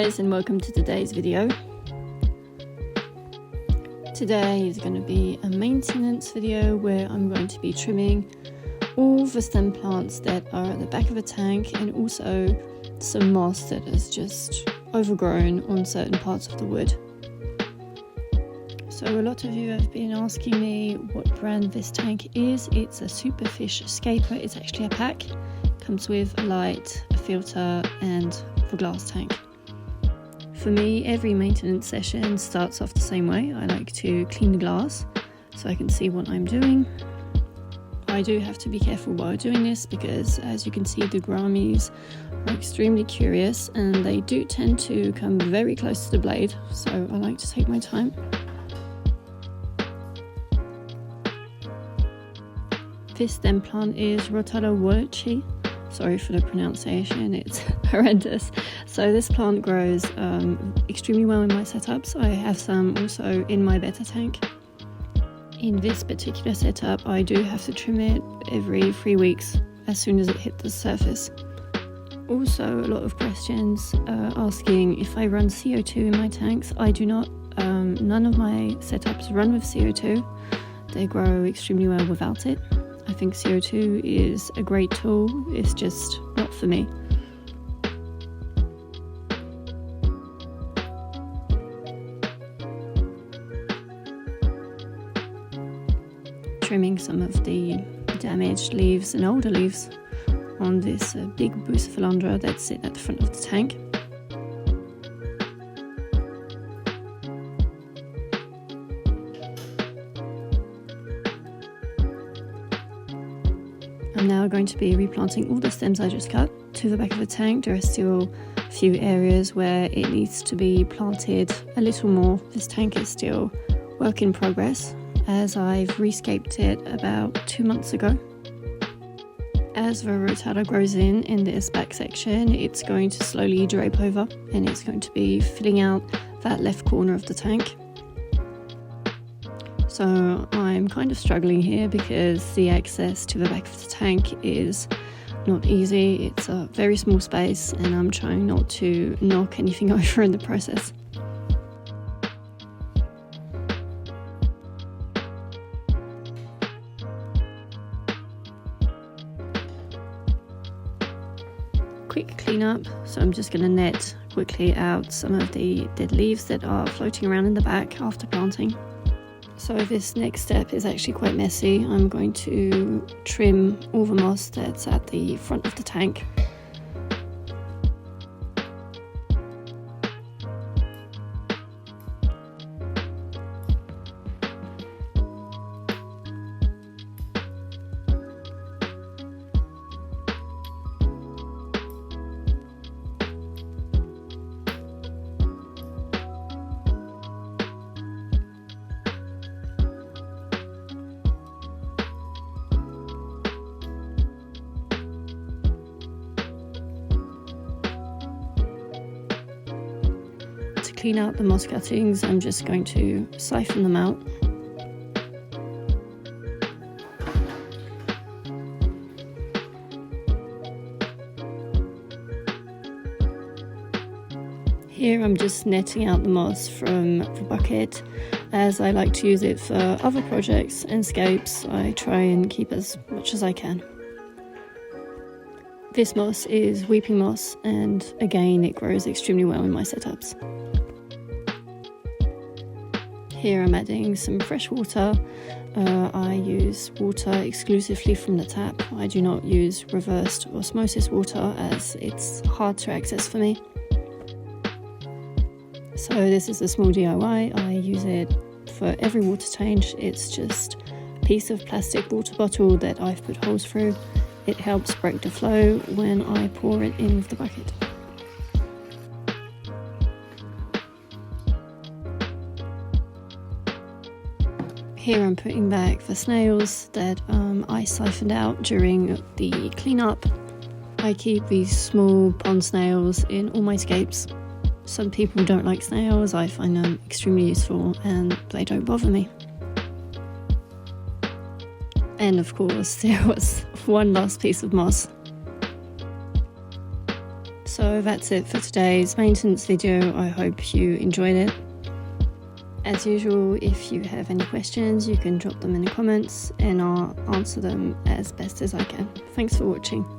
guys, and welcome to today's video. Today is going to be a maintenance video where I'm going to be trimming all the stem plants that are at the back of a tank and also some moss that is just overgrown on certain parts of the wood. So a lot of you have been asking me what brand this tank is. It's a Superfish Escaper. It's actually a pack. Comes with a light, a filter and the glass tank. For me, every maintenance session starts off the same way. I like to clean the glass so I can see what I'm doing. I do have to be careful while doing this because, as you can see, the gouramis are extremely curious and they do tend to come very close to the blade, so I like to take my time. This stem plant is Rotala Wallachy. Sorry for the pronunciation, it's horrendous. So this plant grows extremely well in my setups. I have some also in my betta tank. In this particular setup, I do have to trim it every 3 weeks as soon as it hits the surface. Also, a lot of questions asking if I run CO2 in my tanks. I do not. None of my setups run with CO2. They grow extremely well without it. I think CO2 is a great tool, it's just not for me. Trimming some of the damaged leaves and older leaves on this big Bucephalandra that sit at the front of the tank. I'm now going to be replanting all the stems I just cut to the back of the tank. There are still a few areas where it needs to be planted a little more. This tank is still work in progress as I've rescaped it about 2 months ago. As the rotata grows in this back section, it's going to slowly drape over and it's going to be filling out that left corner of the tank. So I'm kind of struggling here because the access to the back of the tank is not easy. It's a very small space and I'm trying not to knock anything over in the process. Quick cleanup, so I'm just going to net quickly out some of the dead leaves that are floating around in the back after planting. So this next step is actually quite messy. I'm going to trim all the moss that's at the front of the tank. To clean out the moss cuttings, I'm just going to siphon them out. Here I'm just netting out the moss from the bucket. As I like to use it for other projects and scapes, I try and keep as much as I can. This moss is weeping moss and again it grows extremely well in my setups. Here I'm adding some fresh water. I use water exclusively from the tap. I do not use reversed osmosis water as it's hard to access for me. So this is a small DIY. I use it for every water change. It's just a piece of plastic water bottle that I've put holes through. It helps break the flow when I pour it in with the bucket. Here I'm putting back the snails that I siphoned out during the cleanup. I keep these small pond snails in all my scapes. Some people don't like snails. I find them extremely useful and they don't bother me. And of course there was one last piece of moss. So that's it for today's maintenance video. I hope you enjoyed it. As usual, if you have any questions, you can drop them in the comments and I'll answer them as best as I can. Thanks for watching.